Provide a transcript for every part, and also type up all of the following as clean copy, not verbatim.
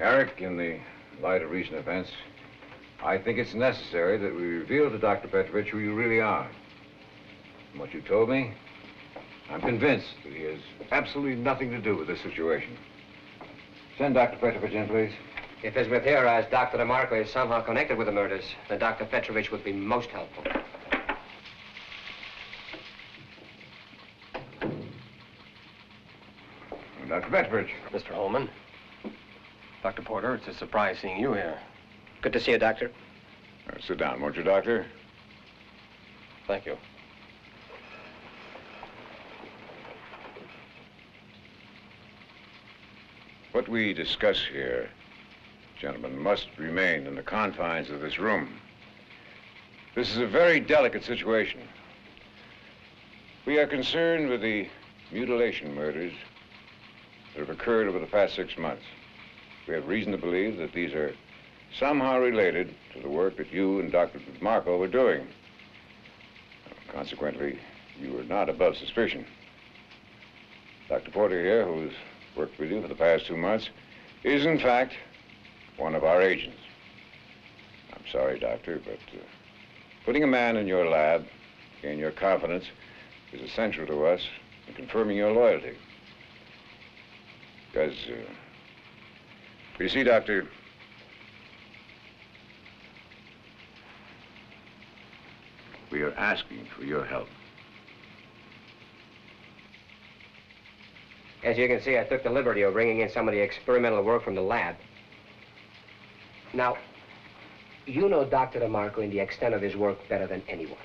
Eric, in the light of recent events, I think it's necessary that we reveal to Dr. Petrovich who you really are. From what you told me, I'm convinced that he has absolutely nothing to do with this situation. Send Dr. Petrovich in, please. If it's with here as Dr. DeMarco is somehow connected with the murders, then Dr. Petrovich would be most helpful. Dr. Petrovich. Mr. Holman. Dr. Porter, it's a surprise seeing you here. Good to see you, Doctor. Sit down, won't you, Doctor? Thank you. What we discuss here, gentlemen, must remain in the confines of this room. This is a very delicate situation. We are concerned with the mutilation murders that have occurred over the past 6 months. We have reason to believe that these are somehow related to the work that you and Dr. DeMarco were doing. Consequently, you are not above suspicion. Dr. Porter here, who's worked with you for the past 2 months, is in fact one of our agents. I'm sorry, Doctor, but putting a man in your lab, gain your confidence, is essential to us in confirming your loyalty. Because, you see, Doctor, we are asking for your help. As you can see, I took the liberty of bringing in some of the experimental work from the lab. Now, you know Dr. DeMarco and the extent of his work better than anyone.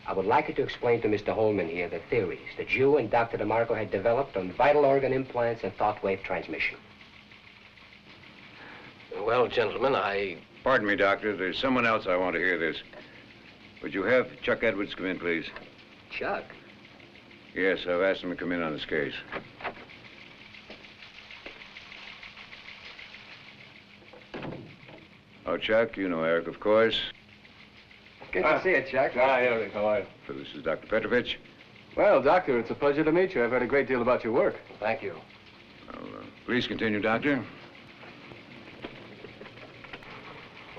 I would like you to explain to Mr. Holman here the theories that you and Dr. DeMarco had developed on vital organ implants and thought wave transmission. Well, gentlemen, Pardon me, Doctor. There's someone else I want to hear this. Would you have Chuck Edwards come in, please? Chuck? Yes, I've asked him to come in on this case. Oh, Chuck, you know Eric, of course. Good to see you, Chuck. Eric, how are you? So this is Dr. Petrovich. Well, Doctor, it's a pleasure to meet you. I've heard a great deal about your work. Thank you. Well, please continue, Doctor.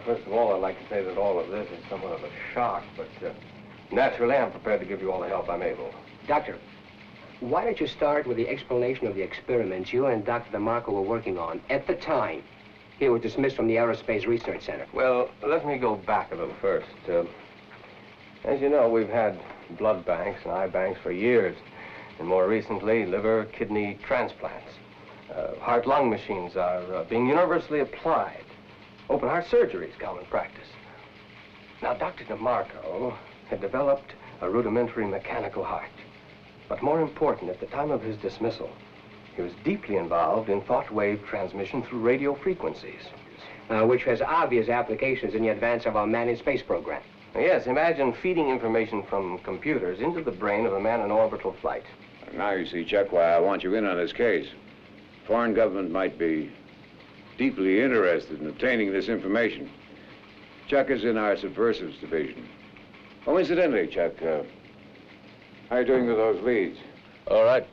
First of all, I'd like to say that all of this is somewhat of a shock, but naturally, I'm prepared to give you all the help I'm able. Doctor, why don't you start with the explanation of the experiments you and Dr. DeMarco were working on at the time he was dismissed from the Aerospace Research Center? Well, let me go back a little first. As you know, we've had blood banks and eye banks for years, and more recently, liver, kidney transplants. Heart-lung machines are being universally applied. Open heart surgery is common practice. Now, Dr. DeMarco had developed a rudimentary mechanical heart. But more important, at the time of his dismissal, he was deeply involved in thought wave transmission through radio frequencies. Which has obvious applications in the advance of our man in space program. Yes, imagine feeding information from computers into the brain of a man in orbital flight. Now you see, Chuck, why I want you in on this case. Foreign government might be deeply interested in obtaining this information. Chuck is in our subversives division. Oh, incidentally, Chuck, how are you doing with those leads? All right.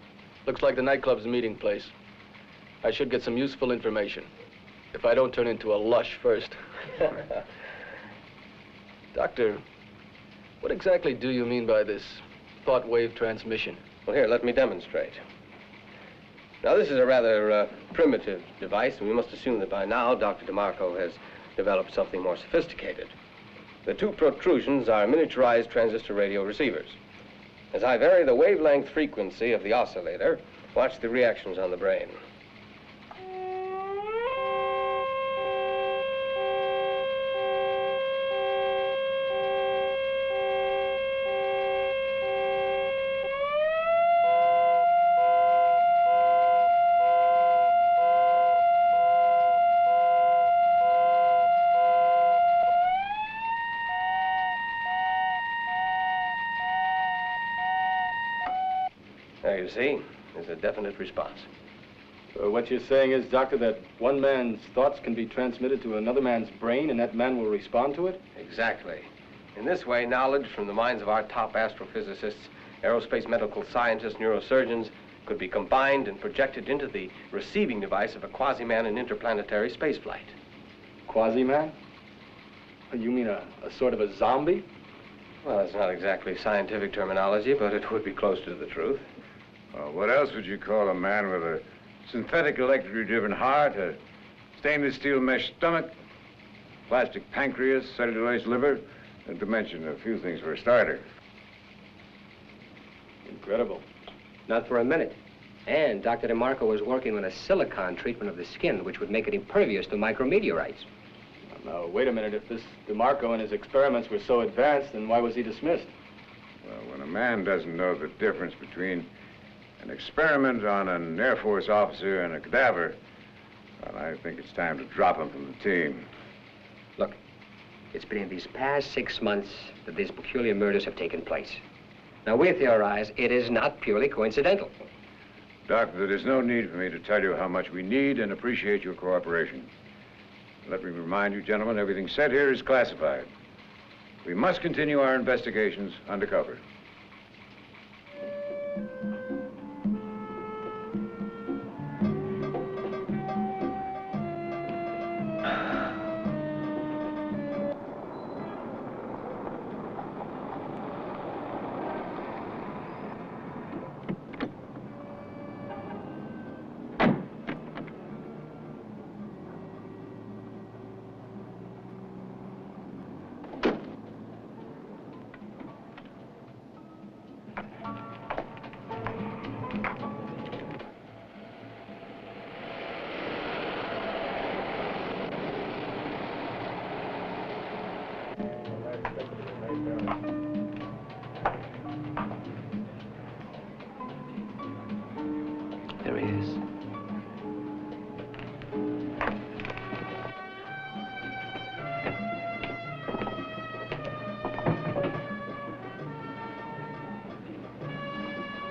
Looks like the nightclub's a meeting place. I should get some useful information. If I don't turn into a lush first. Doctor, what exactly do you mean by this thought wave transmission? Well, here, let me demonstrate. Now, this is a rather primitive device, and we must assume that by now Dr. DeMarco has developed something more sophisticated. The two protrusions are miniaturized transistor radio receivers. As I vary the wavelength frequency of the oscillator, watch the reactions on the brain. There you see, there's a definite response. So what you're saying is, Doctor, that one man's thoughts can be transmitted to another man's brain and that man will respond to it? Exactly. In this way, knowledge from the minds of our top astrophysicists, aerospace medical scientists, neurosurgeons, could be combined and projected into the receiving device of a quasi-man in interplanetary spaceflight. Quasi-man? You mean a sort of a zombie? Well, it's not exactly scientific terminology, but it would be close to the truth. What else would you call a man with a synthetic electrically driven heart, a stainless steel mesh stomach, plastic pancreas, cellulose liver, and to mention a few things for a starter? Incredible. Not for a minute. And Dr. DeMarco was working on a silicon treatment of the skin, which would make it impervious to micrometeorites. Now, wait a minute. If this DeMarco and his experiments were so advanced, then why was he dismissed? Well, when a man doesn't know the difference between an experiment on an Air Force officer and a cadaver, well, I think it's time to drop him from the team. Look, it's been in these past 6 months that these peculiar murders have taken place. Now, we theorize it is not purely coincidental. Doctor, there's no need for me to tell you how much we need and appreciate your cooperation. Let me remind you, gentlemen, everything said here is classified. We must continue our investigations undercover. There he is.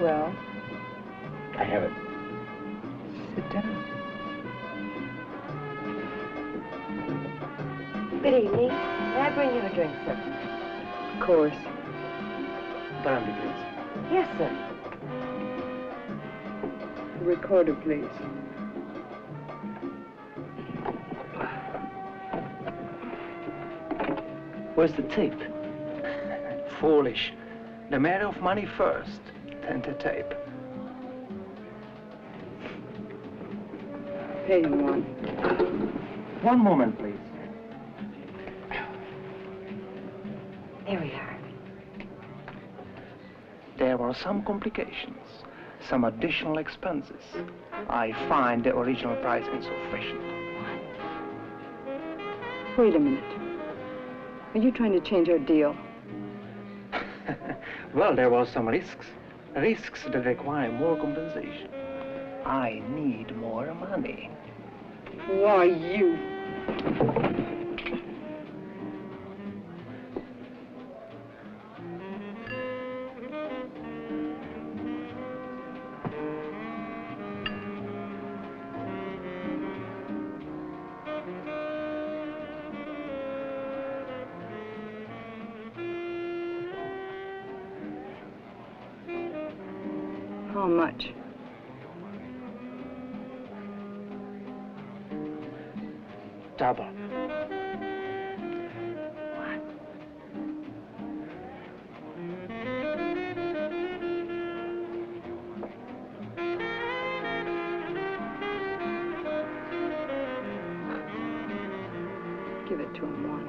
Well, I have it. sit down. Good evening. May I bring you a drink, sir? Of course. Brandy, please. Yes, sir. The recorder, please. Where's the tape? Foolish. The matter of money first, then the tape. Pay him one. One moment, please. There we are. There were some complications, some additional expenses. I find the original price insufficient. Wait a minute. Are you trying to change our deal? Well, there were some risks. Risks that require more compensation. I need more money. Why, you? How much? double. Give it to him, one.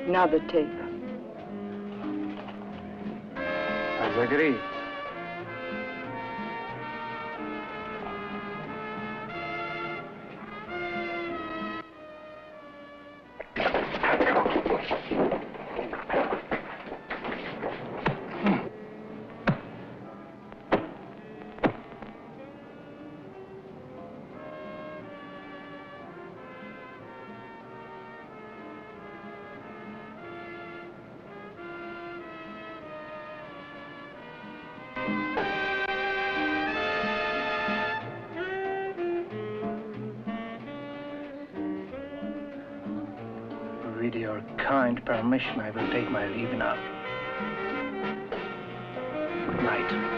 Now the tape. As agreed. With your kind permission, I will take my leave now. Good night.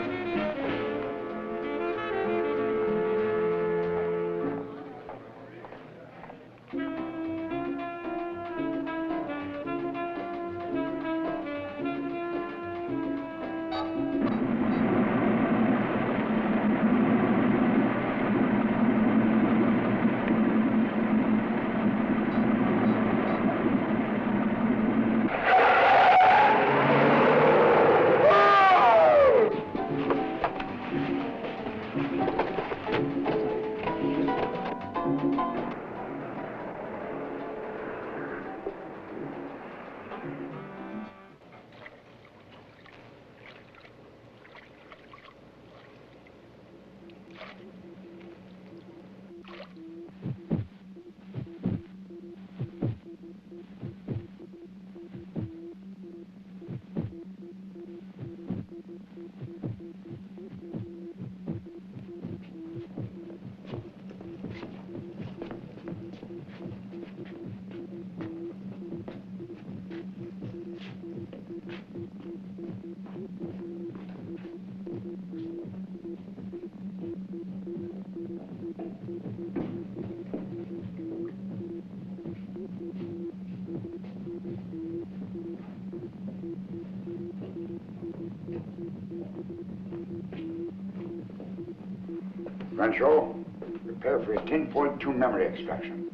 Rancho, prepare for a 10.2 memory extraction.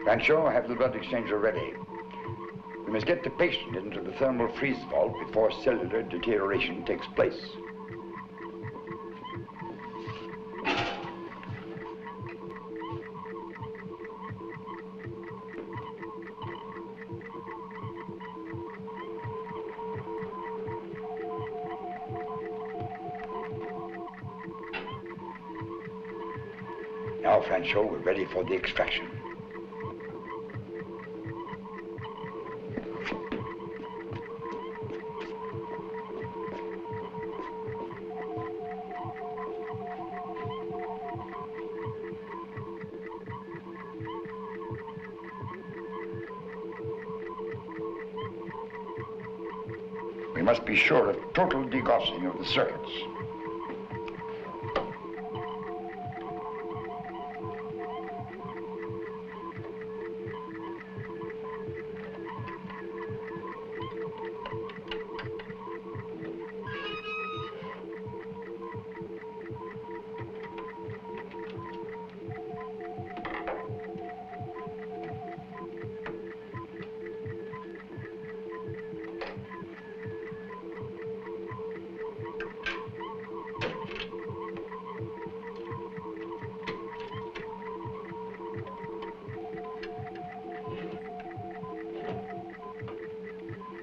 Rancho, have the blood exchanger ready. We must get the patient into the thermal freeze vault before cellular deterioration takes place. Now, Francho, we're ready for the extraction. We must be sure of total degaussing of the circuits.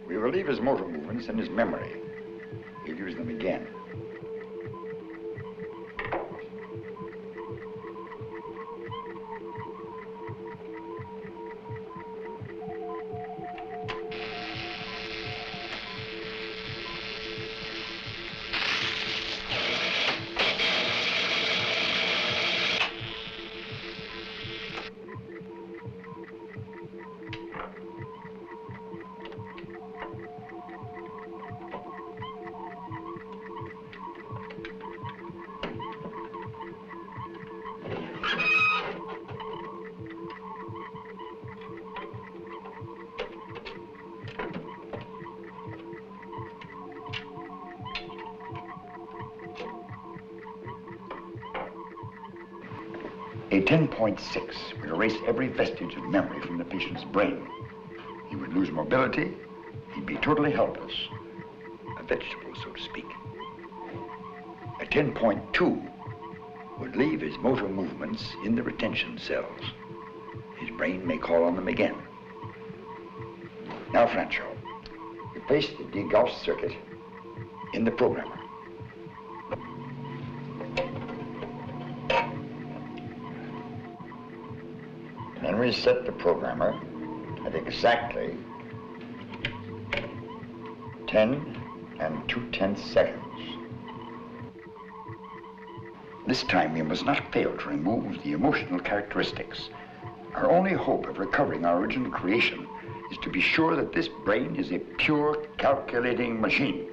We will leave his motor movements in his memory. He'll use them again. A 10.6 would erase every vestige of memory from the patient's brain. He would lose mobility. He'd be totally helpless. A vegetable, so to speak. A 10.2 would leave his motor movements in the retention cells. His brain may call on them again. Now, Francho, replace the degaussed circuit in the programmer. Then we set the programmer at exactly 10 2/10 seconds. This time we must not fail to remove the emotional characteristics. Our only hope of recovering our original creation is to be sure that this brain is a pure calculating machine.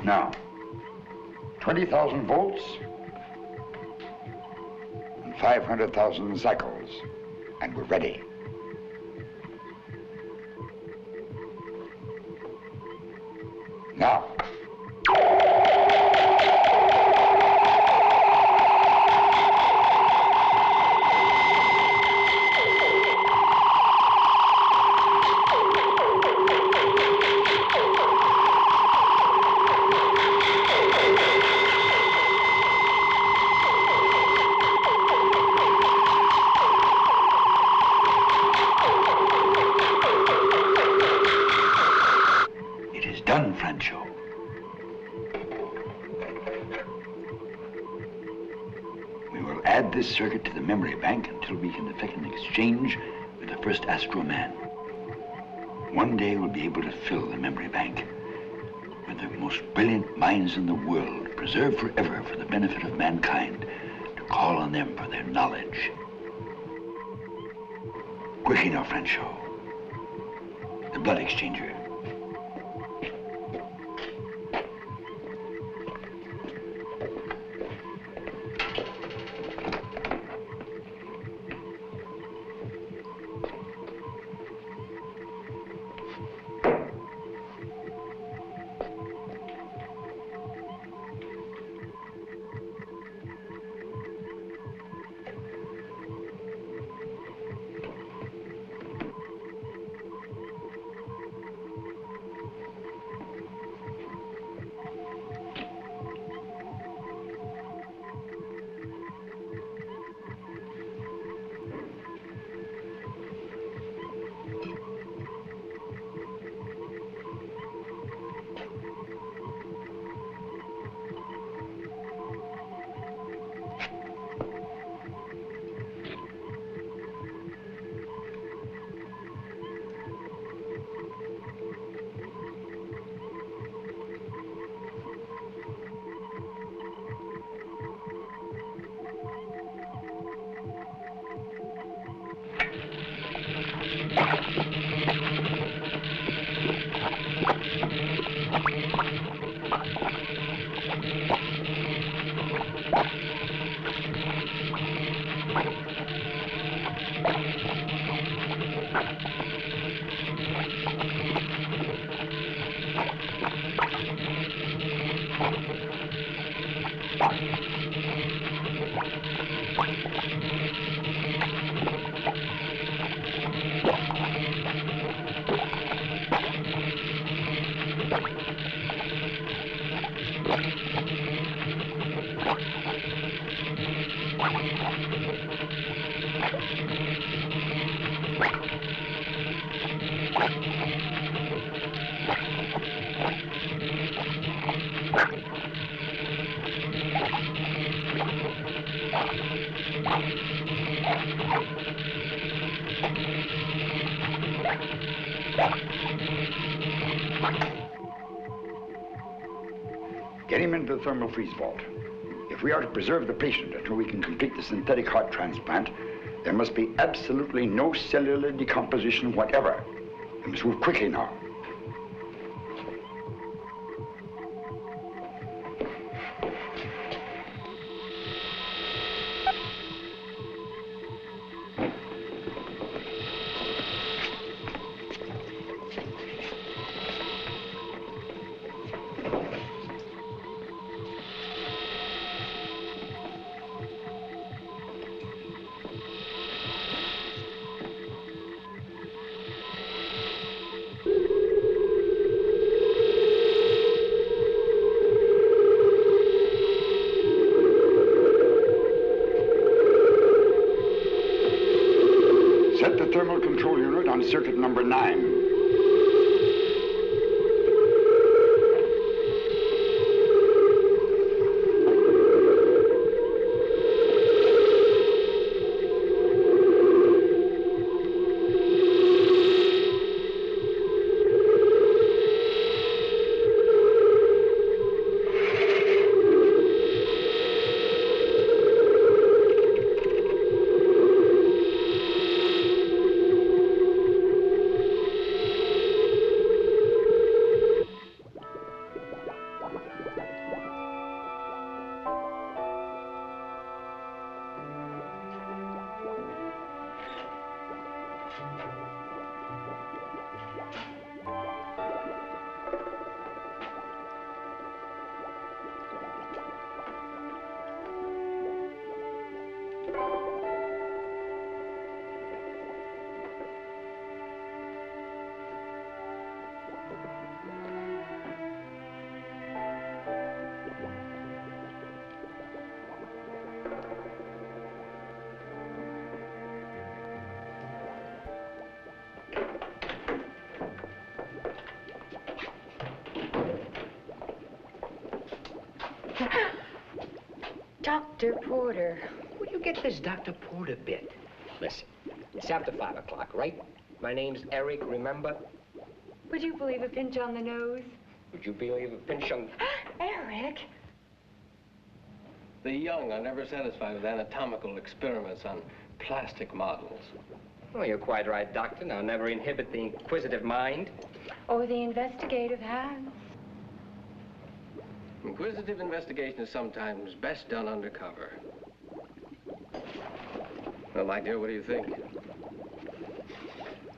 Now, 20,000 volts and 500,000 cycles, and we're ready. Now. Done, Francho. We will add this circuit to the memory bank until we can effect an exchange with the first Astro Man. One day we'll be able to fill the memory bank with the most brilliant minds in the world, preserved forever for the benefit of mankind, to call on them for their knowledge. Quickly now, Francho. The blood exchanger. Get him into the thermal freeze vault. If we are to preserve the patient until we can complete the synthetic heart transplant, there must be absolutely no cellular decomposition whatever. We must move quickly now. Set the thermal control unit on circuit number 9. Dr. Porter. Where do you get this Dr. Porter bit? Listen, it's after 5 o'clock, right? My name's Eric, remember? Would you believe a pinch on the nose? Would you believe a pinch on... Eric! The young are never satisfied with anatomical experiments on plastic models. Oh, you're quite right, Doctor. Now, never inhibit the inquisitive mind. Or the investigative hands. Inquisitive investigation is sometimes best done undercover. Well, my dear, what do you think?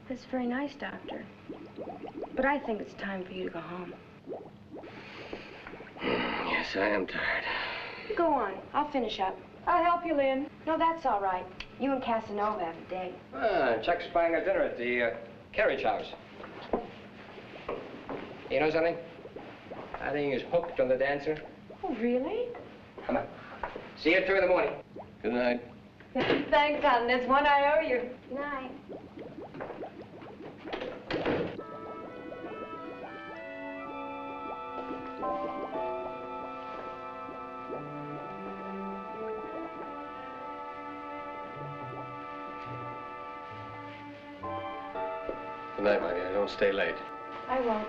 That's very nice, Doctor. But I think it's time for you to go home. Yes, I am tired. Go on. I'll finish up. I'll help you, Lynn. No, that's all right. You and Casanova have a date. Chuck's buying us dinner at the carriage house. You know something? I think he's hooked on the dancer. Oh, really? Come on. See you at 2 in the morning. Good night. Thanks, hon. There's one I owe you. Good night. Good night, my dear. Don't stay late. I won't.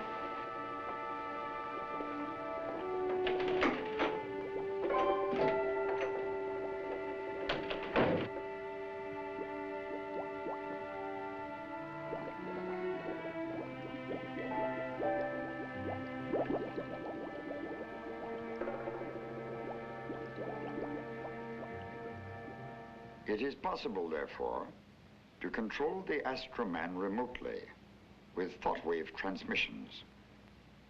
It is possible, therefore, to control the Astro Man remotely with thought wave transmissions.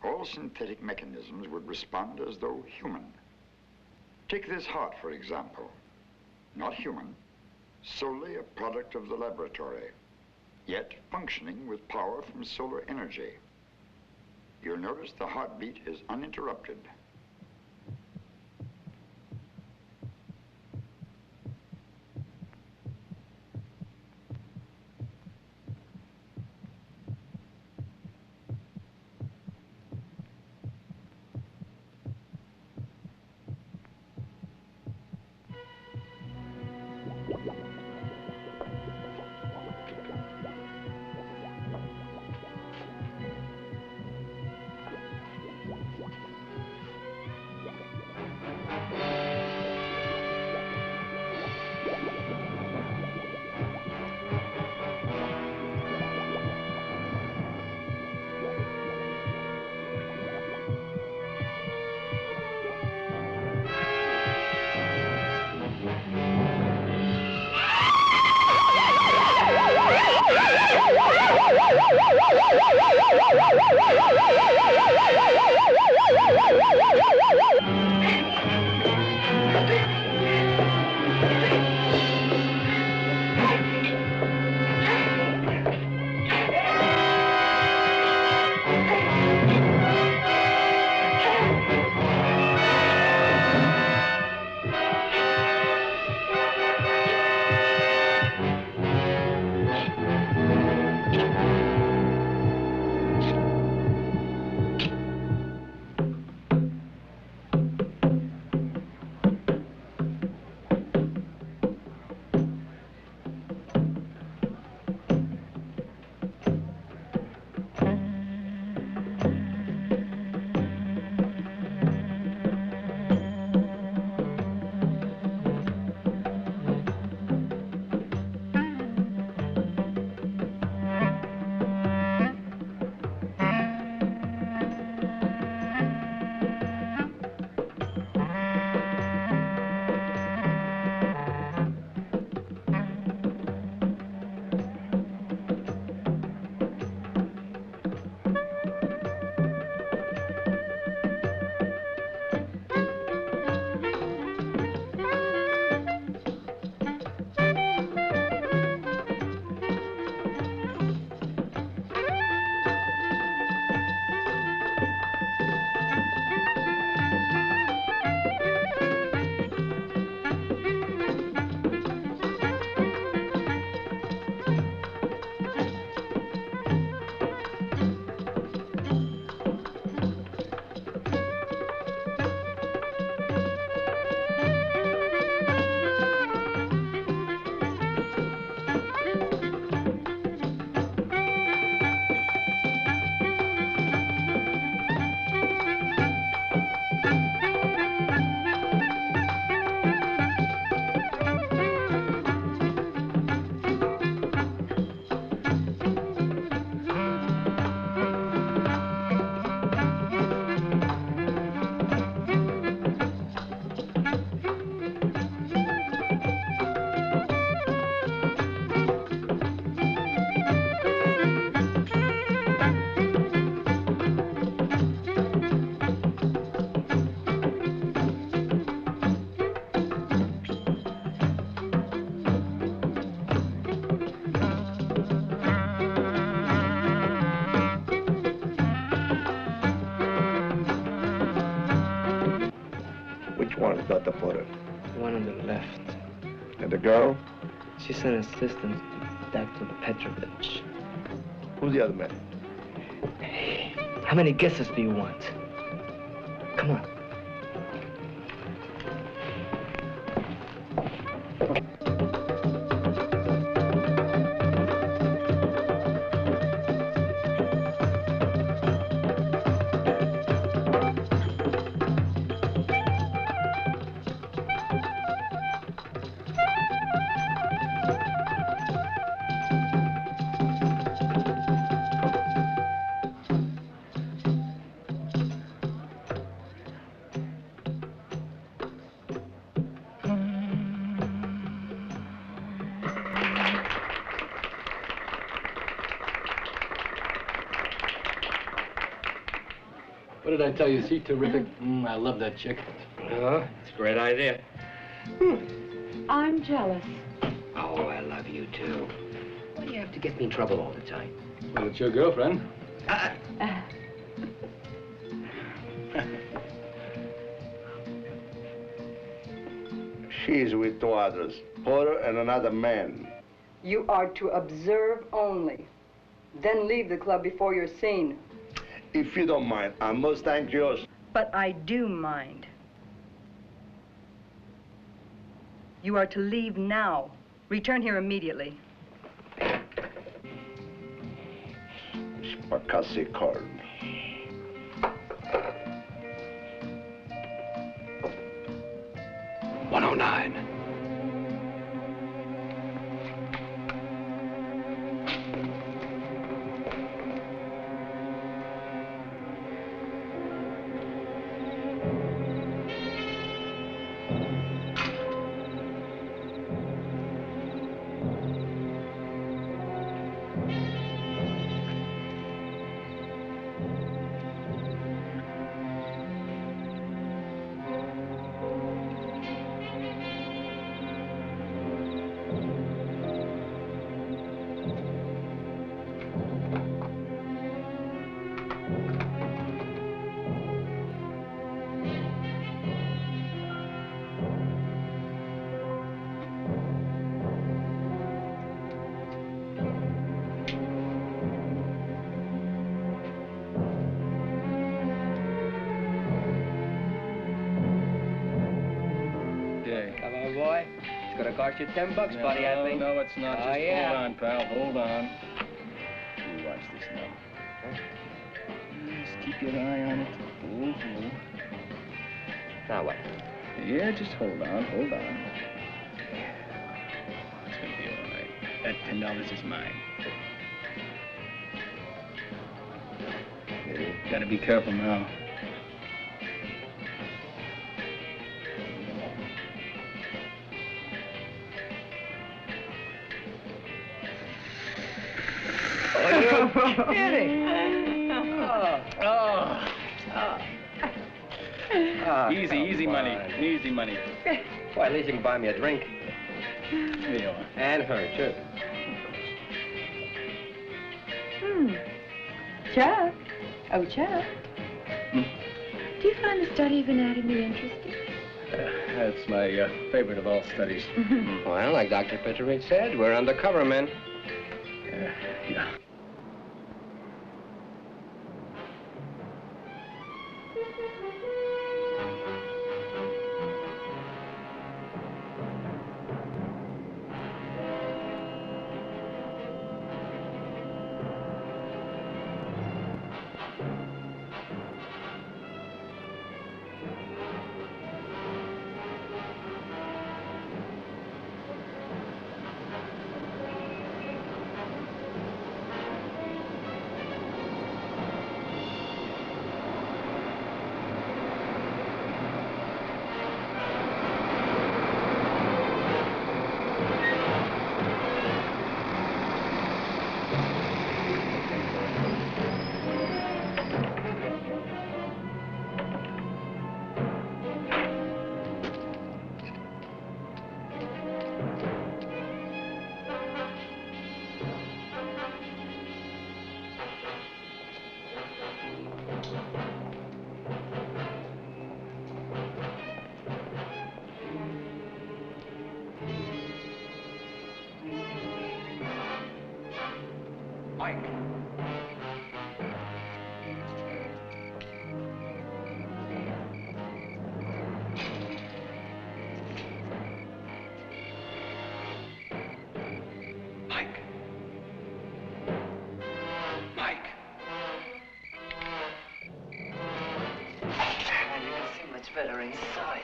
All synthetic mechanisms would respond as though human. Take this heart, for example. Not human, solely a product of the laboratory, yet functioning with power from solar energy. You'll notice the heartbeat is uninterrupted. Which one is Dr. Porter? The one on the left. And the girl? She's an assistant to Dr. Petrovich. Who's the other man? Hey, how many guesses do you want? Come on. What did I tell you? Is she terrific? I love that chick. Oh, it's a great idea. I'm jealous. Oh, I love you too. Why do you have to get me in trouble all the time? Well, it's your girlfriend. She's with two others, Porter and another man. You are to observe only. Then leave the club before you're seen. If you don't mind, I must thank yours. But I do mind. You are to leave now. Return here immediately. Spacassi called me. boy. It's gonna cost you $10, buddy, I think. No, it's not. Oh, Just yeah. hold on, pal. Hold on. You watch this now. Just keep your eye on it. Oh. Now what? Yeah, just hold on. Hold on. It's gonna be all right. That $10 is mine. You gotta be careful now. Are you kidding? Easy money. Easy money. Well, at least you can buy me a drink. Here you are. And her, too. Chuck. Oh, Chuck. Do you find the study of anatomy interesting? That's my favorite of all studies. Well, like Dr. Petrovic said, we're undercover men. Yeah. Better inside.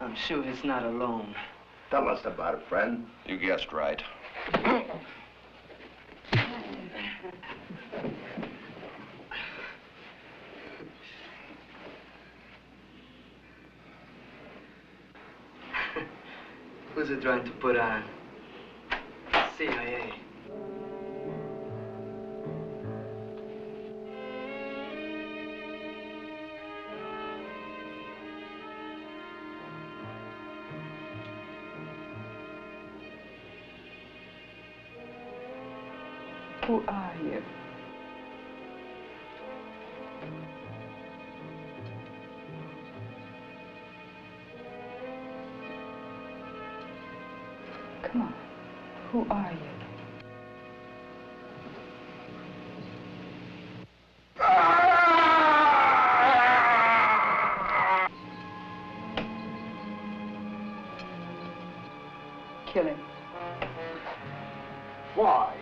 I'm sure he's not alone. Tell us about it, friend. You guessed right. Who's it trying to put on? CIA. Who are you? Come on. Who are you? Kill him. Why?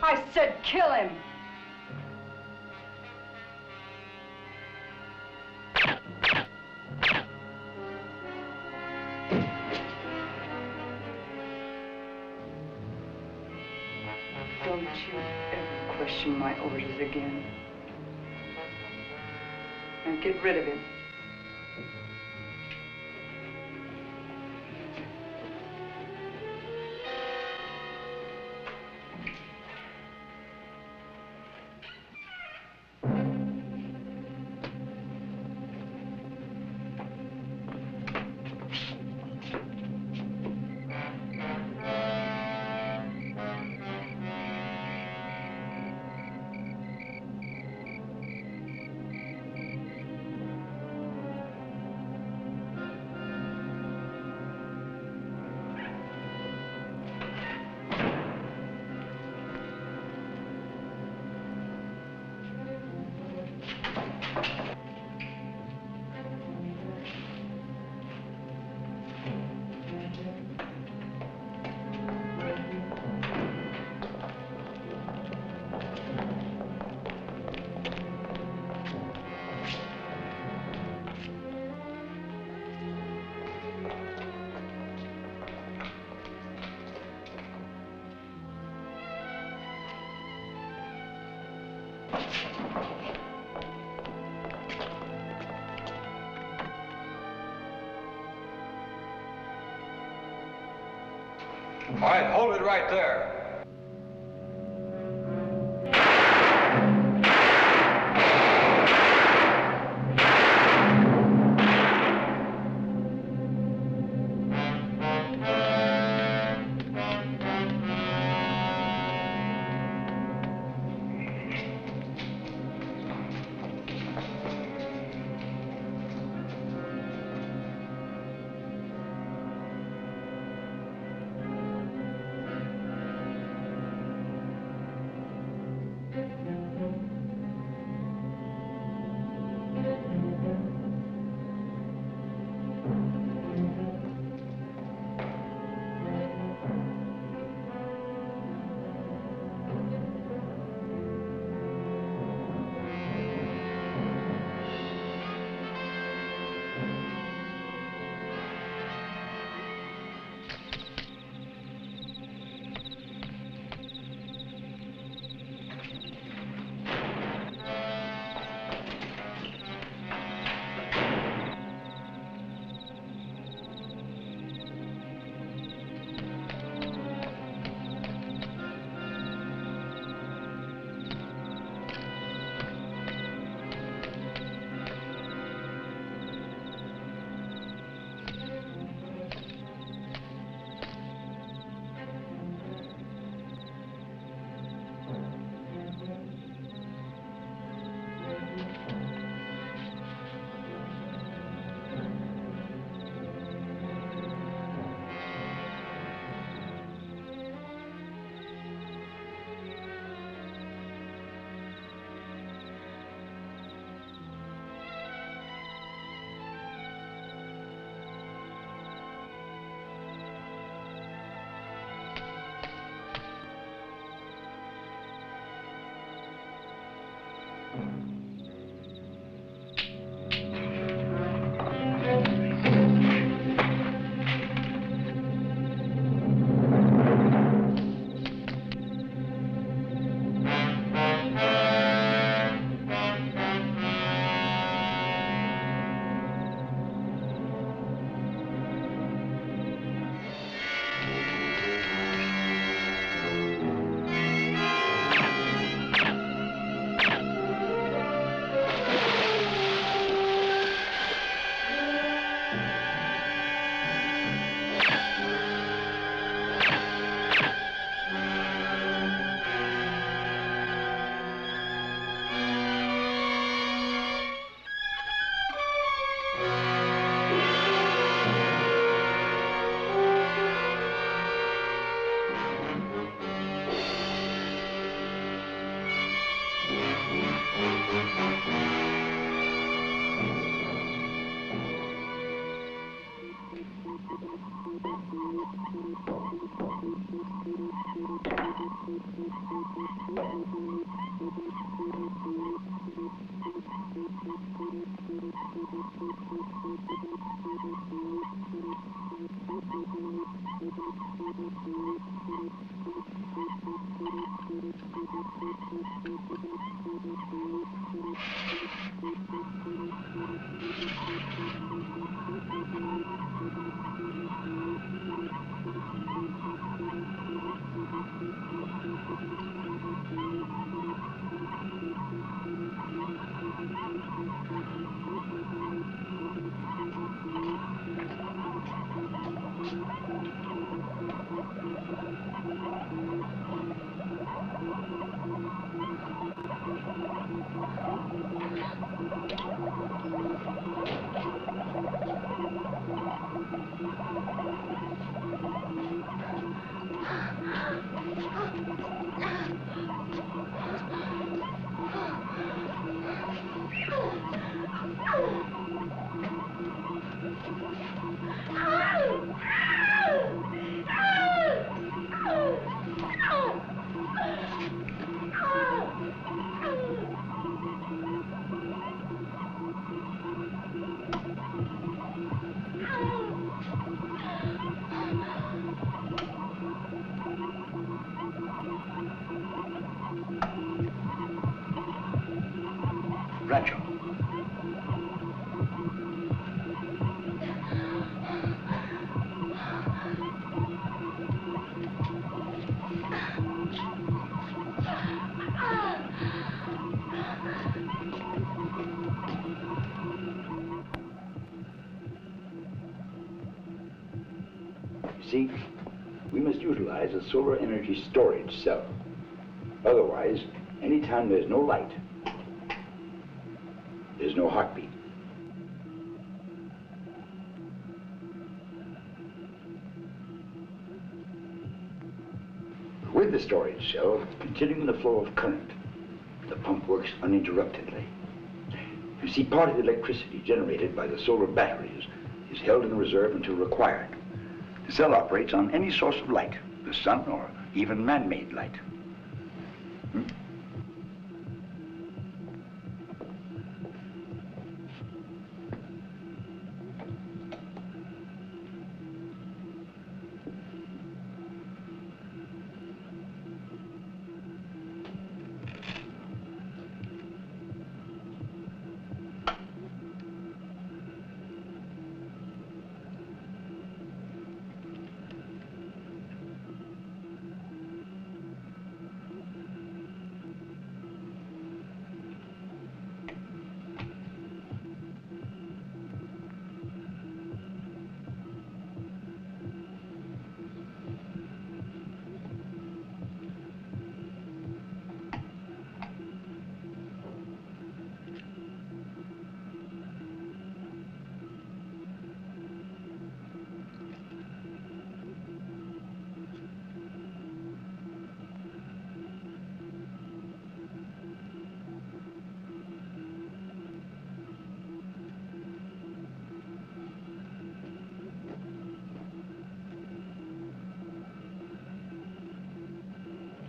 I said kill him! Don't you ever question my orders again. And get rid of him. All right, hold it right there. You see, we must utilize a solar energy storage cell. Otherwise, anytime there's no light, there's no heartbeat. With the storage cell continuing the flow of current, the pump works uninterruptedly. You see, part of the electricity generated by the solar batteries is held in reserve until required. The cell operates on any source of light, the sun or even man-made light.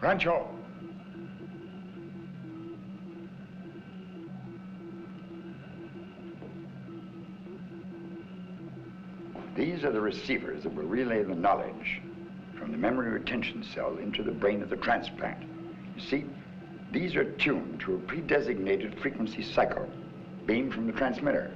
Rancho. These are the receivers that will relay the knowledge from the memory retention cell into the brain of the transplant. You see, these are tuned to a pre-designated frequency cycle beamed from the transmitter.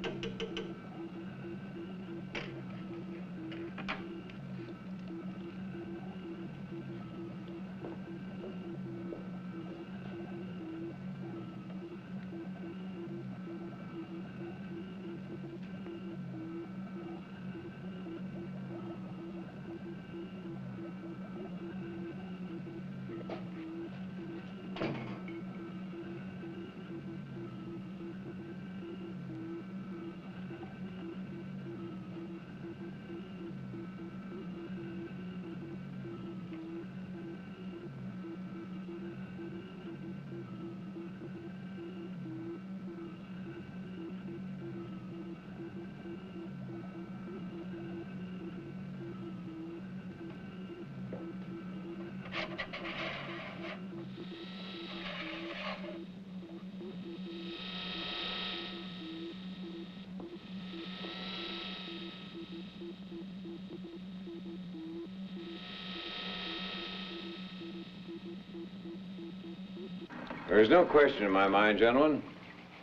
There is no question in my mind, gentlemen.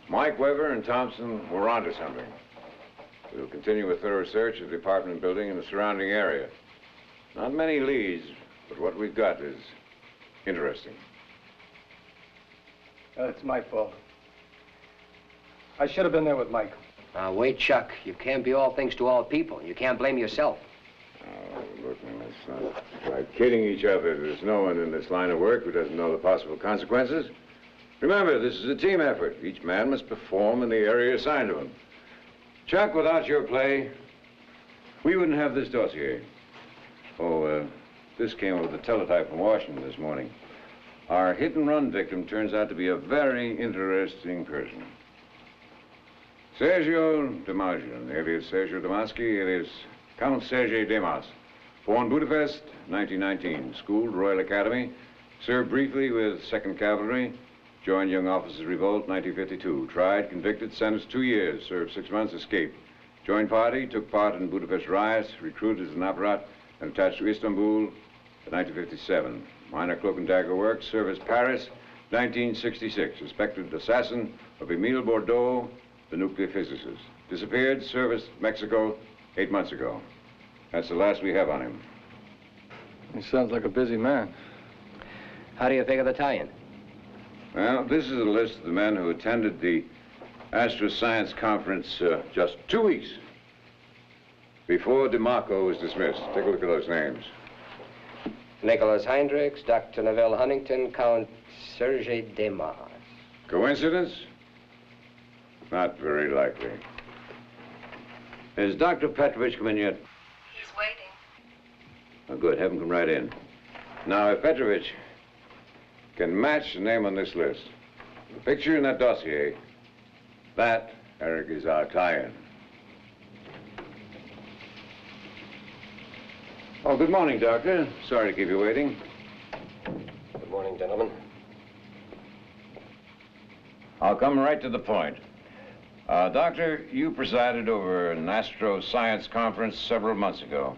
Mike Weber and Thompson were onto something. We will continue a thorough search of the apartment building and the surrounding area. Not many leads, but what we've got is interesting. It's my fault. I should have been there with Mike. Wait, Chuck. You can't be all things to all people. You can't blame yourself. Oh, look, man, let's not try kidding each other. There's no one in this line of work who doesn't know the possible consequences. Remember, this is a team effort. Each man must perform in the area assigned to him. Chuck, without your play, we wouldn't have this dossier. Oh, this came over the teletype from Washington this morning. Our hit-and-run victim turns out to be a very interesting person. Sergio Damagian, alias Sergio Damaski, alias Count Sergei Demas. Born Budapest, 1919. Schooled Royal Academy. Served briefly with 2nd Cavalry. Joined Young Officers Revolt, 1952. Tried, convicted, sentenced 2 years. Served 6 months, escaped. Joined party, took part in Budapest riots, recruited as an apparat, and attached to Istanbul in 1957. Minor cloak and dagger work. Service Paris, 1966. Suspected assassin of Emile Bordeaux, the nuclear physicist. Disappeared, service Mexico 8 months ago. That's the last we have on him. He sounds like a busy man. How do you figure the tie-in? Well, this is a list of the men who attended the Astro Science Conference just 2 weeks. Before DeMarco was dismissed. Take a look at those names. Nicholas Heinrichs, Dr. Neville Huntington, Count Sergei Demas. Coincidence? Not very likely. Has Dr. Petrovich come in yet? He's waiting. Oh, good. Have him come right in. Now, if Petrovich can match the name on this list, the picture in that dossier, that, Eric, is our tie-in. Oh, good morning, Doctor. Sorry to keep you waiting. Good morning, gentlemen. I'll come right to the point. Doctor, you presided over an Astro Science conference several months ago.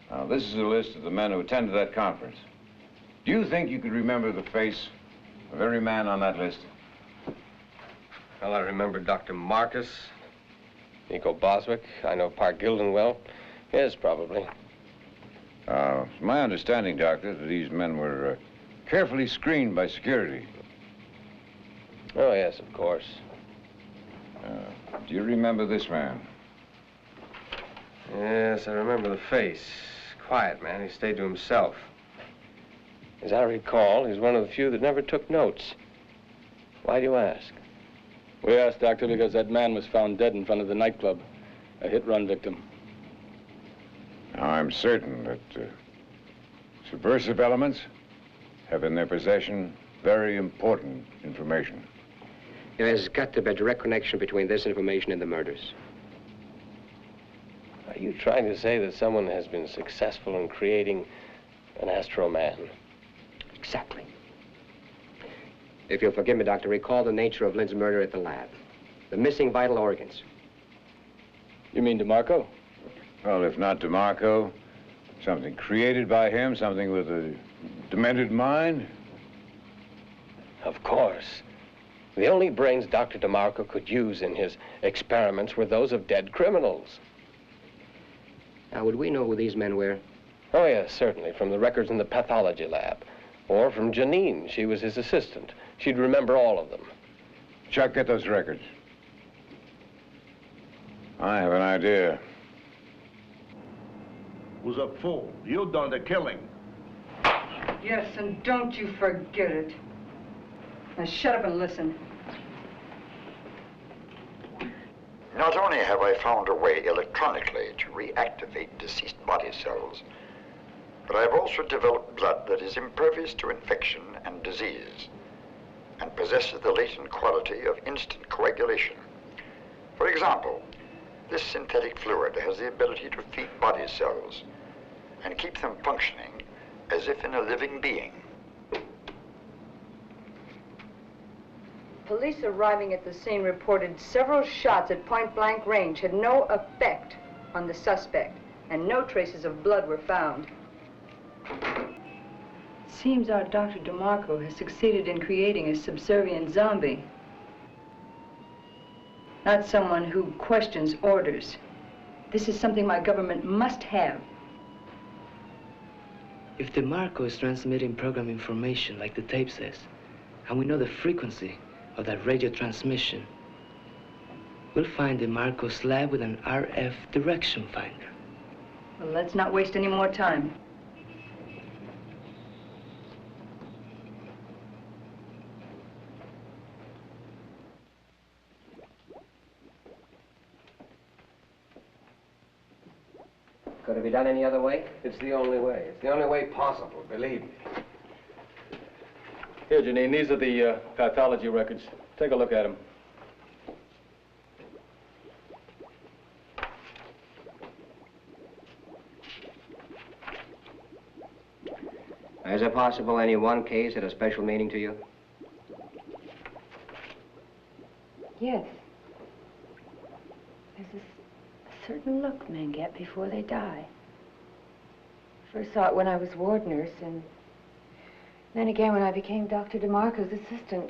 Now, this is a list of the men who attended that conference. Do you think you could remember the face of every man on that list? Well, I remember Dr. Marcus, Nico Boswick. I know Park Gilden well. Yes, probably. It's my understanding, Doctor, that these men were carefully screened by security. Oh, yes, of course. Do you remember this man? Yes, I remember the face. Quiet man. He stayed to himself. As I recall, he's one of the few that never took notes. Why do you ask? We asked, Doctor, because that man was found dead in front of the nightclub. A hit-run victim. Now, I'm certain that subversive elements have in their possession very important information. There's got to be a direct connection between this information and the murders. Are you trying to say that someone has been successful in creating an Astro Man? Exactly. If you'll forgive me, Doctor, recall the nature of Lynn's murder at the lab. The missing vital organs. You mean DeMarco? Well, if not DeMarco, something created by him, something with a demented mind? Of course. The only brains Dr. DeMarco could use in his experiments were those of dead criminals. Now, would we know who these men were? Oh, yes, certainly, from the records in the pathology lab. Or from Janine. She was his assistant. She'd remember all of them. Chuck, get those records. I have an idea. Who's a fool? You done the killing. Yes, and don't you forget it. Now shut up and listen. Not only have I found a way electronically to reactivate deceased body cells, but I've also developed blood that is impervious to infection and disease and possesses the latent quality of instant coagulation. For example, this synthetic fluid has the ability to feed body cells and keep them functioning as if in a living being. Police arriving at the scene reported several shots at point-blank range had no effect on the suspect, and no traces of blood were found. Seems our Dr. DeMarco has succeeded in creating a subservient zombie. Not someone who questions orders. This is something my government must have. If DeMarco is transmitting program information like the tape says, and we know the frequency of that radio transmission, we'll find DeMarco's lab with an RF direction finder. Well, let's not waste any more time. Could it be done any other way? It's the only way. It's the only way possible, believe me. Here, Janine, these are the pathology records. Take a look at them. Is it possible any one case had a special meaning to you? Yes. There's a certain look men get before they die. First saw it when I was ward nurse, and then again when I became Dr. DeMarco's assistant.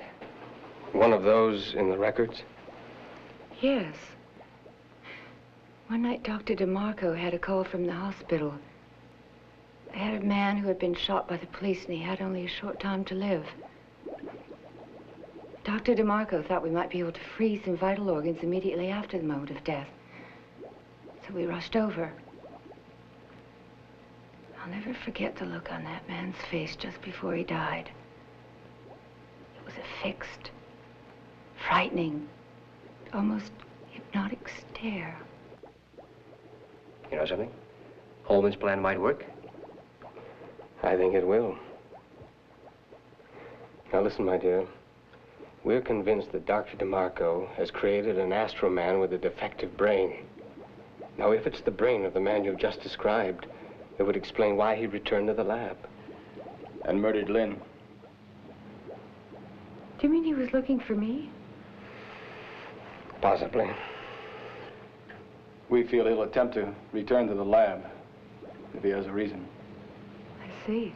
One of those in the records? Yes. One night, Dr. DeMarco had a call from the hospital. They had a man who had been shot by the police, and he had only a short time to live. Dr. DeMarco thought we might be able to freeze some vital organs immediately after the moment of death. So we rushed over. I'll never forget the look on that man's face just before he died. It was a fixed, frightening, almost hypnotic stare. You know something? Holman's plan might work. I think it will. Now listen, my dear. We're convinced that Dr. DeMarco has created an Astro Man with a defective brain. Now, if it's the brain of the man you've just described, it would explain why he returned to the lab. And murdered Lynn. Do you mean he was looking for me? Possibly. We feel he'll attempt to return to the lab, if he has a reason. I see.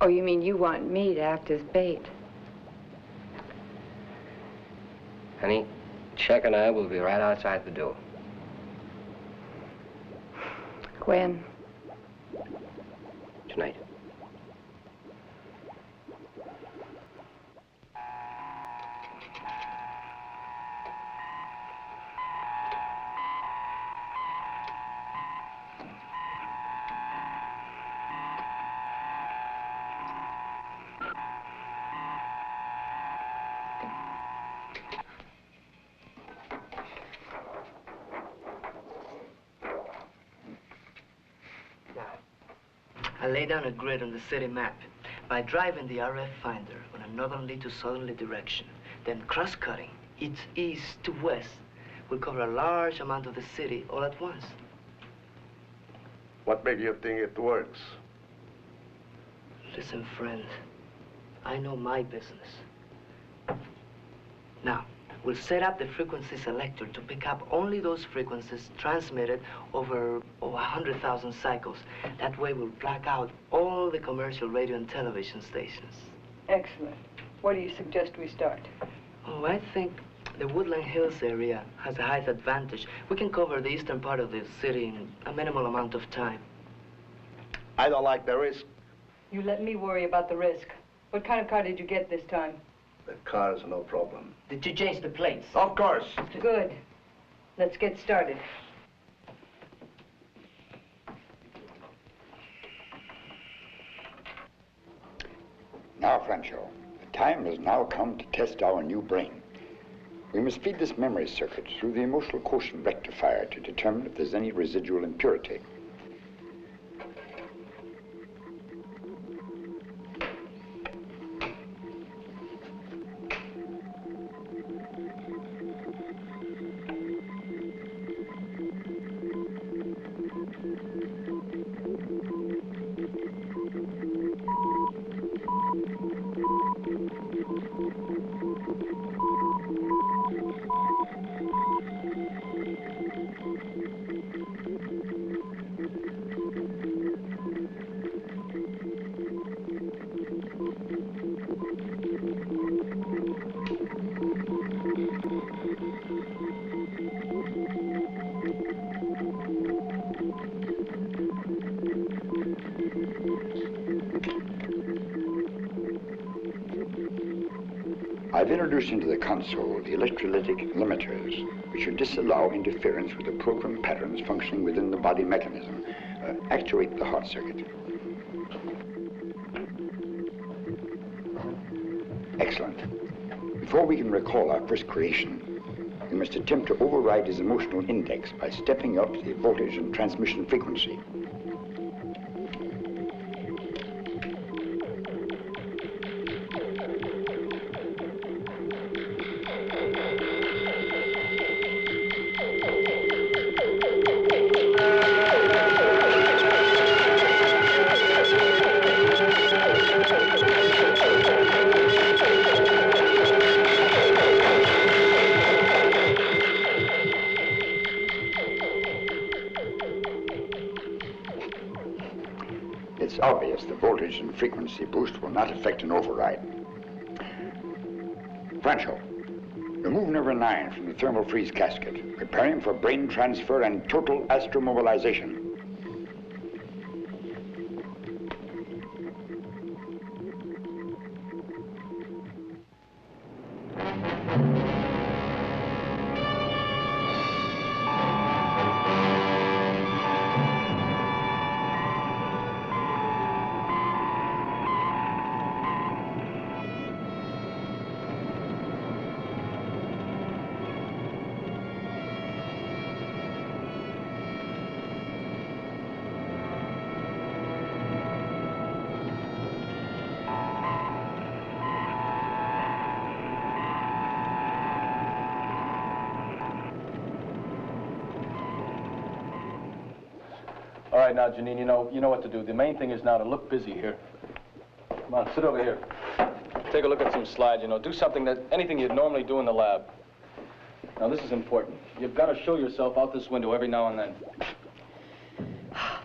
Oh, you mean you want me to act as bait? Honey, Chuck and I will be right outside the door. When? Tonight. I lay down a grid on the city map by driving the RF finder on a northerly to southerly direction, then cross-cutting its east to west will cover a large amount of the city all at once. What makes you think it works? Listen, friend, I know my business. Now, we'll set up the frequency selector to pick up only those frequencies transmitted over 100,000 cycles. That way we'll black out all the commercial radio and television stations. Excellent. Where do you suggest we start? Oh, I think the Woodland Hills area has the highest advantage. We can cover the eastern part of the city in a minimal amount of time. I don't like the risk. You let me worry about the risk. What kind of car did you get this time? The car's no problem. Did you change the plates? Of course. Good. Let's get started. Now, Franco, the time has now come to test our new brain. We must feed this memory circuit through the emotional quotient rectifier to determine if there's any residual impurity. I've introduced into the console the electrolytic limiters, which should disallow interference with the program patterns functioning within the body mechanism. Actuate the heart circuit. Excellent. Before we can recall our first creation, we must attempt to override his emotional index by stepping up the voltage and transmission frequency. It's obvious the voltage and frequency boost will not affect an override. Franco, remove number 9 from the thermal freeze casket, preparing for brain transfer and total astromobilization. All right, now, Janine, you know what to do. The main thing is now to look busy here. Come on, sit over here. Take a look at some slides, do something anything you'd normally do in the lab. Now, this is important. You've got to show yourself out this window every now and then.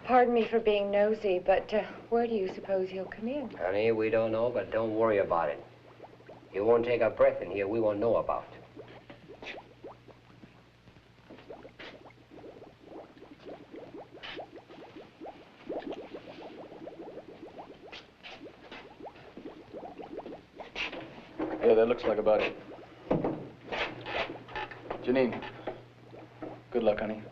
Pardon me for being nosy, but where do you suppose he'll come in? Honey, we don't know, but don't worry about it. You won't take a breath in here we won't know about. Yeah, that looks like about it. Janine, good luck, honey.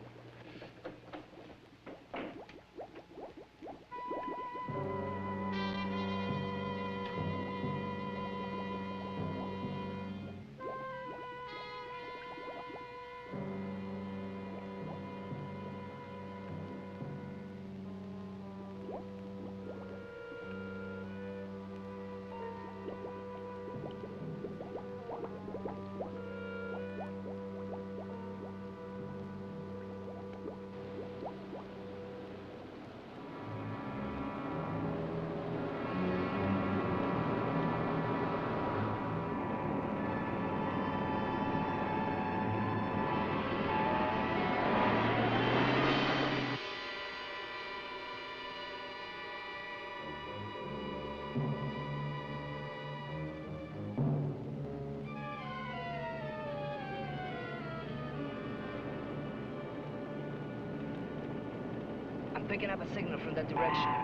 Picking up a signal from that direction.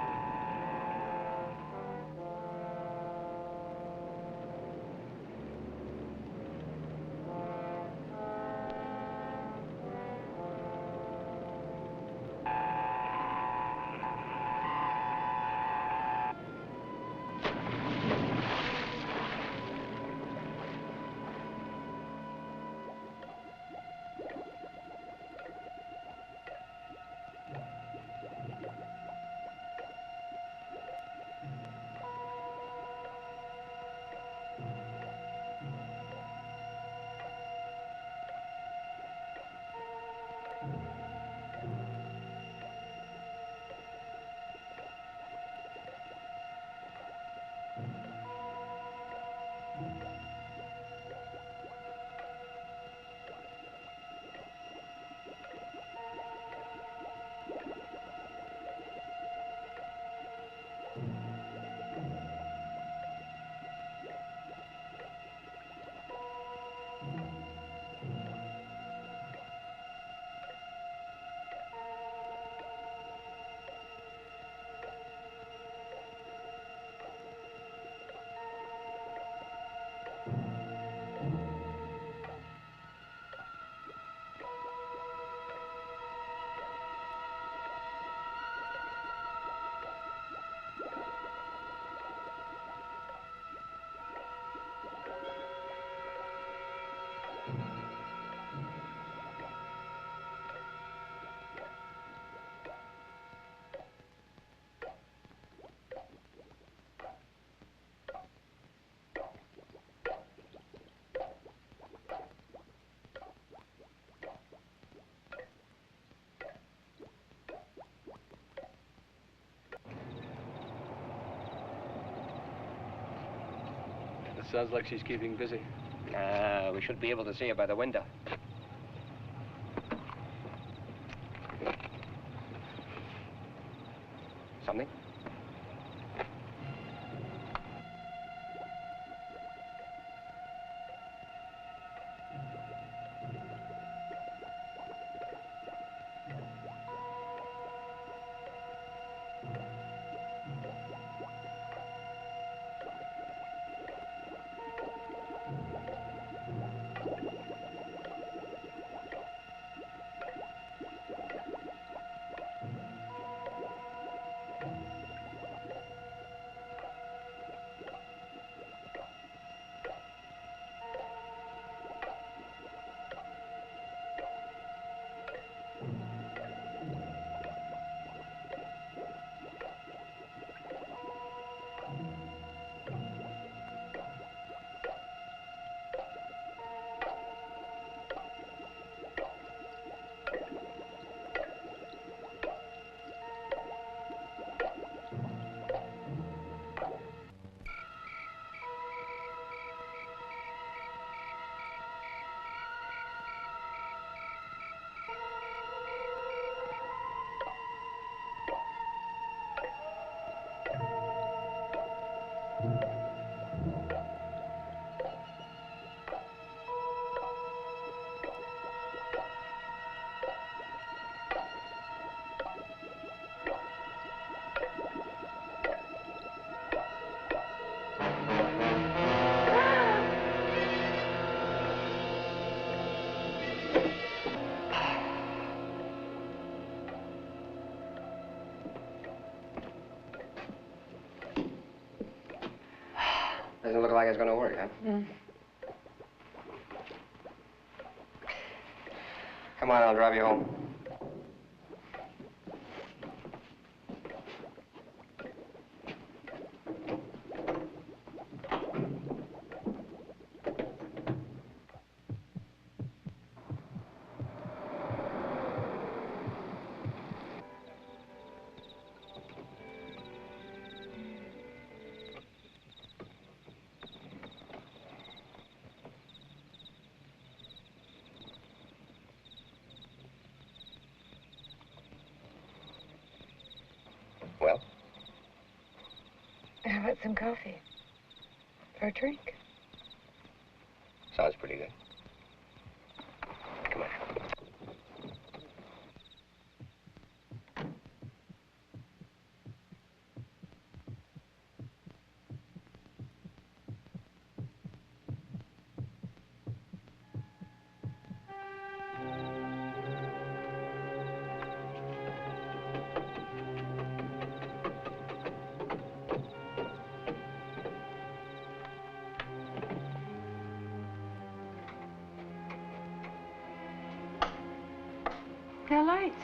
Sounds like she's keeping busy. We should be able to see her by the window. Something? Doesn't look like it's going to work, huh? Mm. Come on, I'll drive you home. Well? How about some coffee? Or a drink? Sounds pretty good. Come on. There are lights.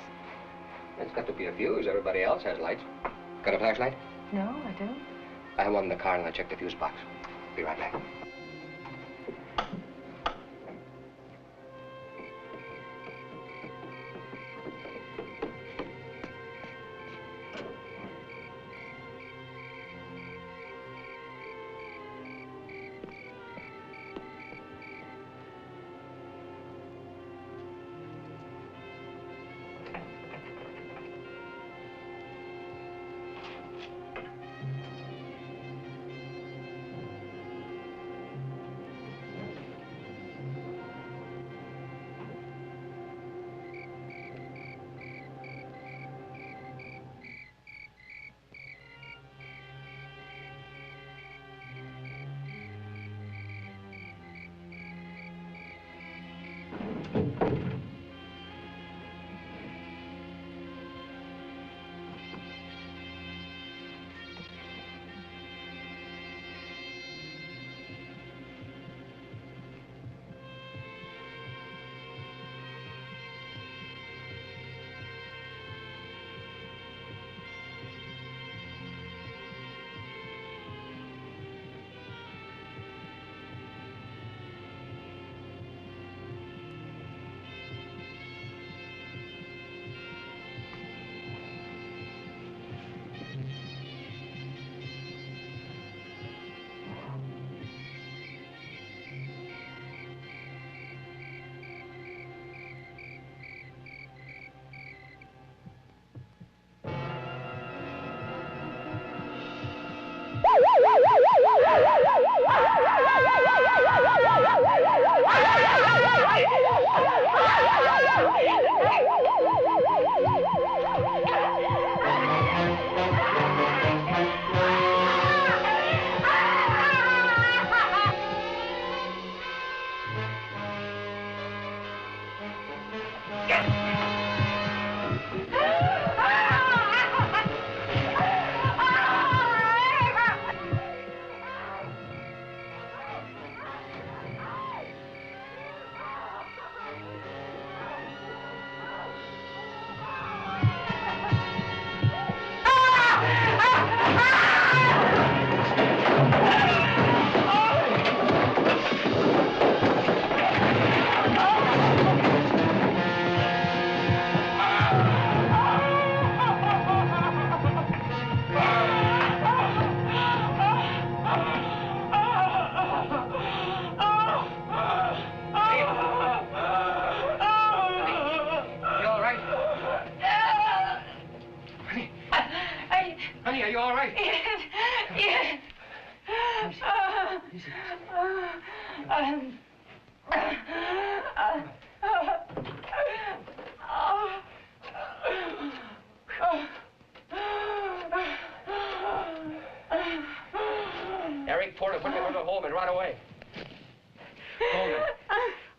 It's got to be a fuse. Everybody else has lights. Got a flashlight? No, I don't. I have one in the car and I'll check the fuse box. Be right back.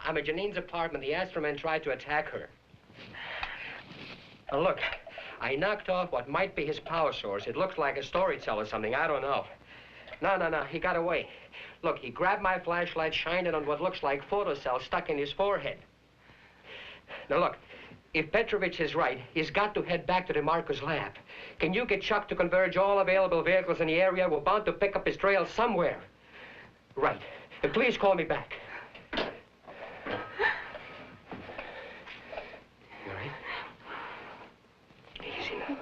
I'm at Janine's apartment. The Astro men tried to attack her. Now, look, I knocked off what might be his power source. It looks like a story cell or something. I don't know. No. He got away. Look, he grabbed my flashlight, shined it on what looks like photocells stuck in his forehead. Now, look, if Petrovich is right, he's got to head back to DeMarco's lab. Can you get Chuck to converge all available vehicles in the area? We're bound to pick up his trail somewhere. Right. And please call me back. You all right? Easy now.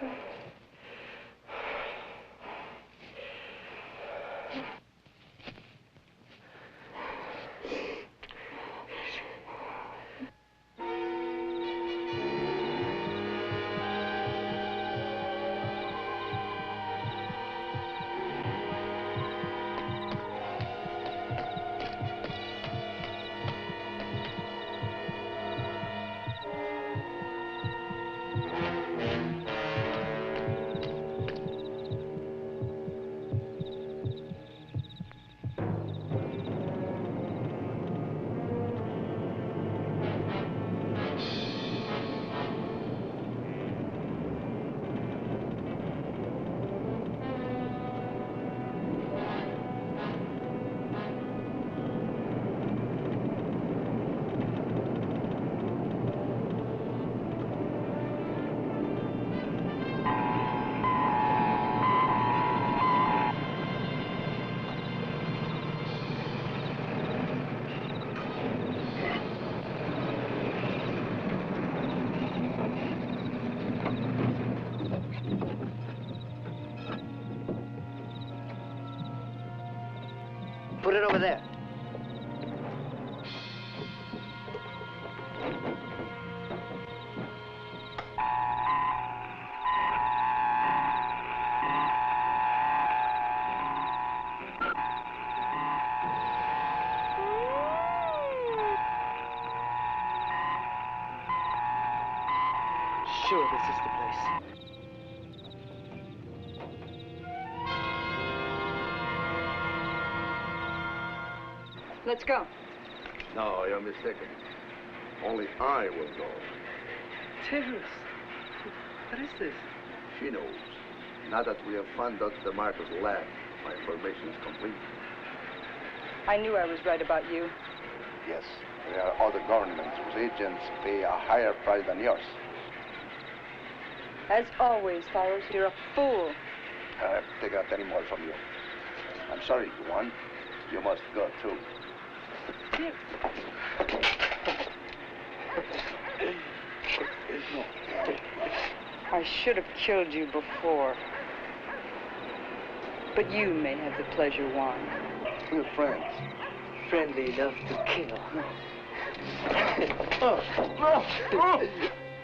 Put it over there. Sure, this is the place. Let's go. No, you're mistaken. Only I will go. Terrace. What is this? She knows. Now that we have found Dr. DeMarco's lab, my information is complete. I knew I was right about you. Yes, there are other governments whose agents pay a higher price than yours. As always, Cyrus, you're a fool. I have to take out any more from you. I'm sorry, Juan. You must go, too. I should have killed you before. But you may have the pleasure, Juan. We're friends. Friendly enough to kill.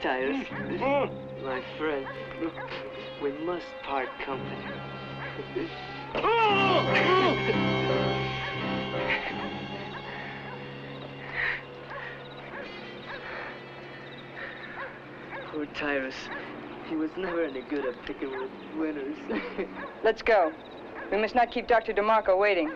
Tyrus, my friend, we must part company. Poor Tyrus. He was never any good at picking with winners. Let's go. We must not keep Dr. DeMarco waiting.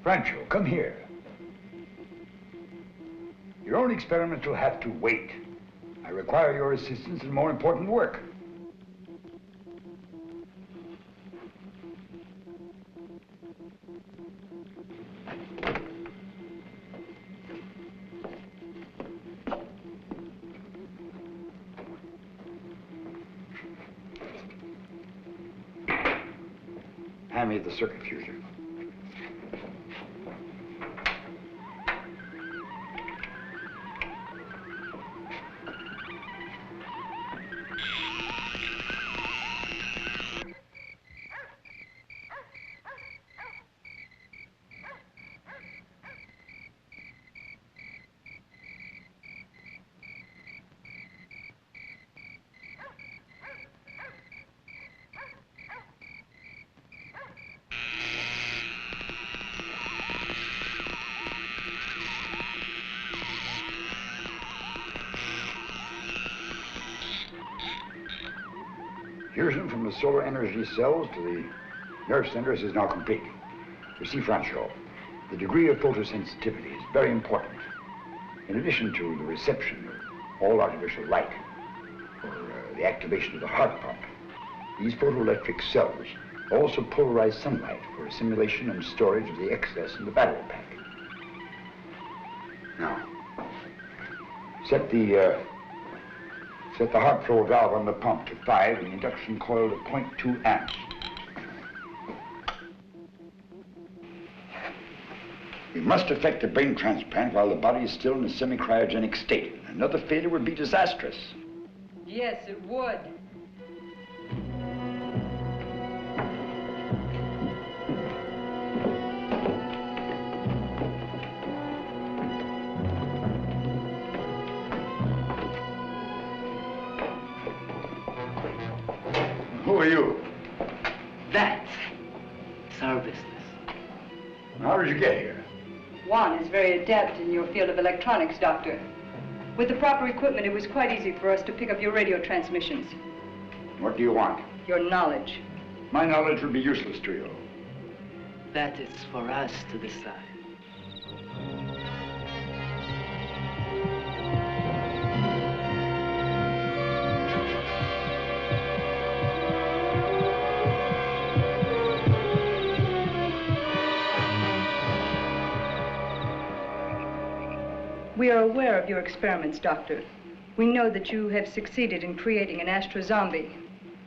Rancho, come here. Your own experiments will have to wait. I require your assistance in more important work. Hand me the circuit fuser. Fusion from the solar energy cells to the nerve centers is now complete. You see, Franco, the degree of photosensitivity is very important. In addition to the reception of all artificial light, or the activation of the heart pump, these photoelectric cells also polarize sunlight for assimilation and storage of the excess in the battery pack. Now, set the heart flow valve on the pump to 5 and the induction coil to 0.2 amps. We must effect a brain transplant while the body is still in a semi-cryogenic state. Another failure would be disastrous. Yes, it would. Who are you? That's our business. How did you get here? Juan is very adept in your field of electronics, Doctor. With the proper equipment, it was quite easy for us to pick up your radio transmissions. What do you want? Your knowledge. My knowledge would be useless to you. That is for us to decide. We are aware of your experiments, Doctor. We know that you have succeeded in creating an Astro Zombie.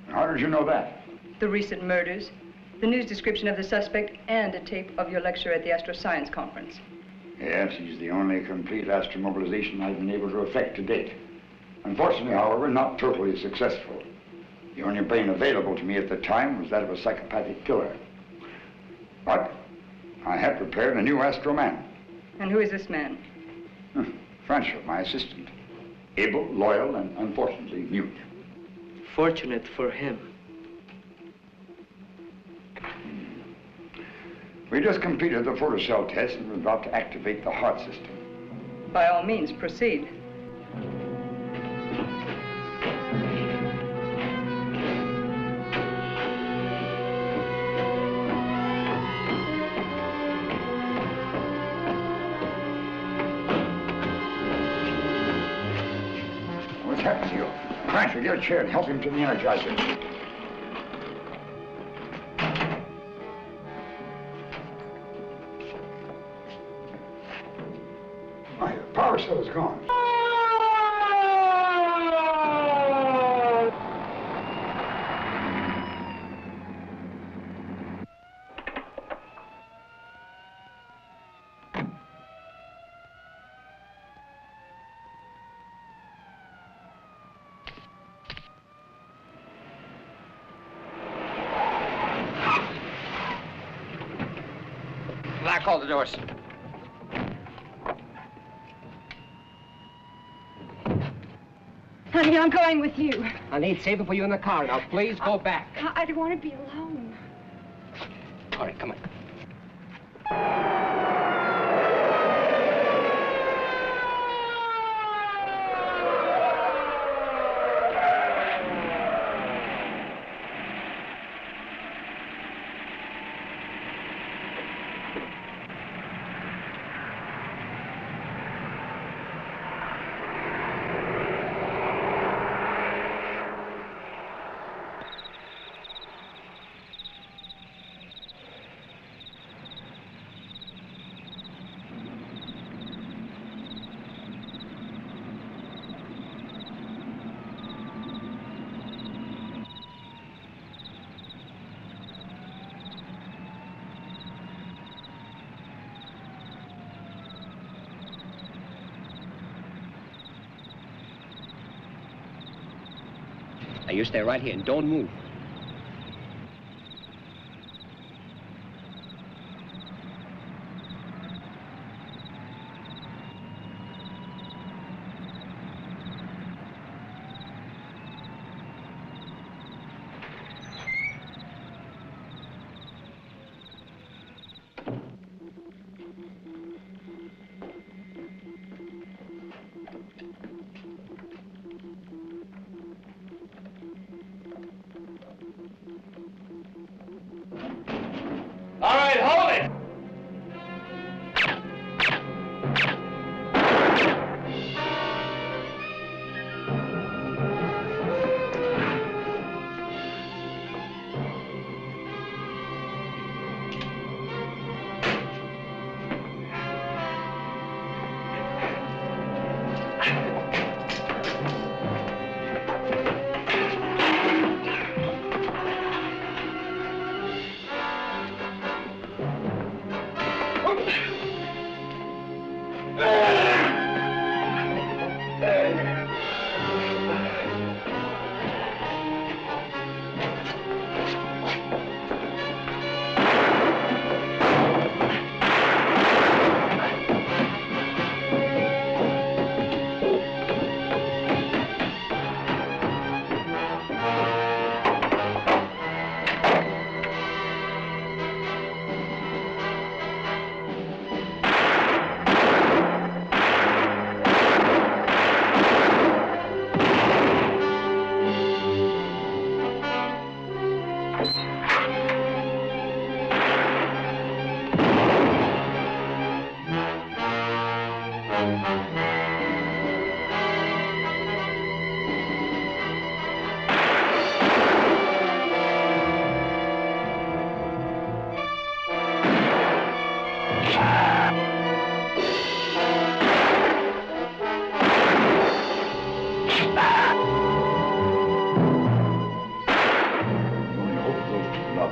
How did you know that? The recent murders, the news description of the suspect, and a tape of your lecture at the Astro Science Conference. Yes, he's the only complete astromobilization I've been able to effect to date. Unfortunately, however, not totally successful. The only brain available to me at the time was that of a psychopathic killer. But I have prepared a new Astro Man. And who is this man? Franco, my assistant. Able, loyal, and unfortunately mute. Fortunate for him. We just completed the photocell test and we're about to activate the heart system. By all means, proceed. What's happened to you? Franco, get a chair and help him to the energizer. My power cell is gone. Lock all the doors. Honey, I'm going with you. I need saving for you in the car. Now, please go back. I don't want to be alone. All right, come on. Now, you stay right here and don't move. All right, hold it!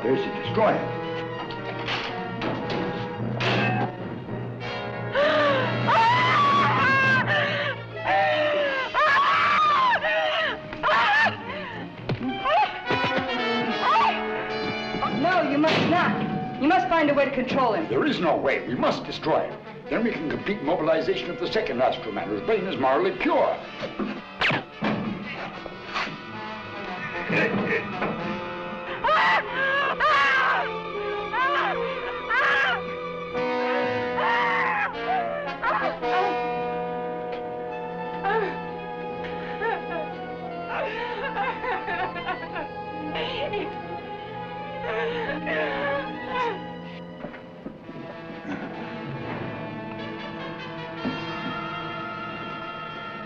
There's to destroy it. No, you must not. You must find a way to control him. There is no way. We must destroy him. Then we can complete mobilization of the second Astro Man, whose brain is morally pure.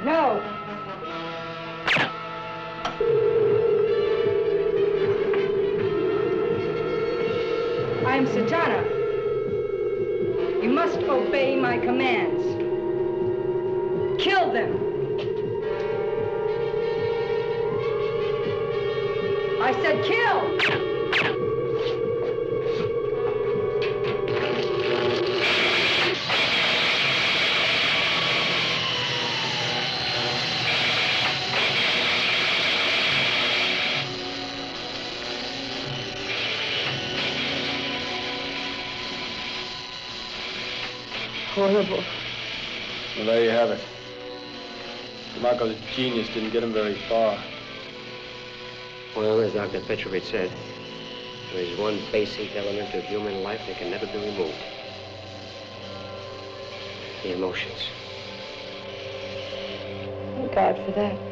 No. I am Satana. You must obey my commands. Kill them. I said kill! Horrible. Well, there you have it. DeMarco's genius didn't get him very far. Well, as Dr. Petrovich said, there is one basic element of human life that can never be removed. The emotions. Thank God for that.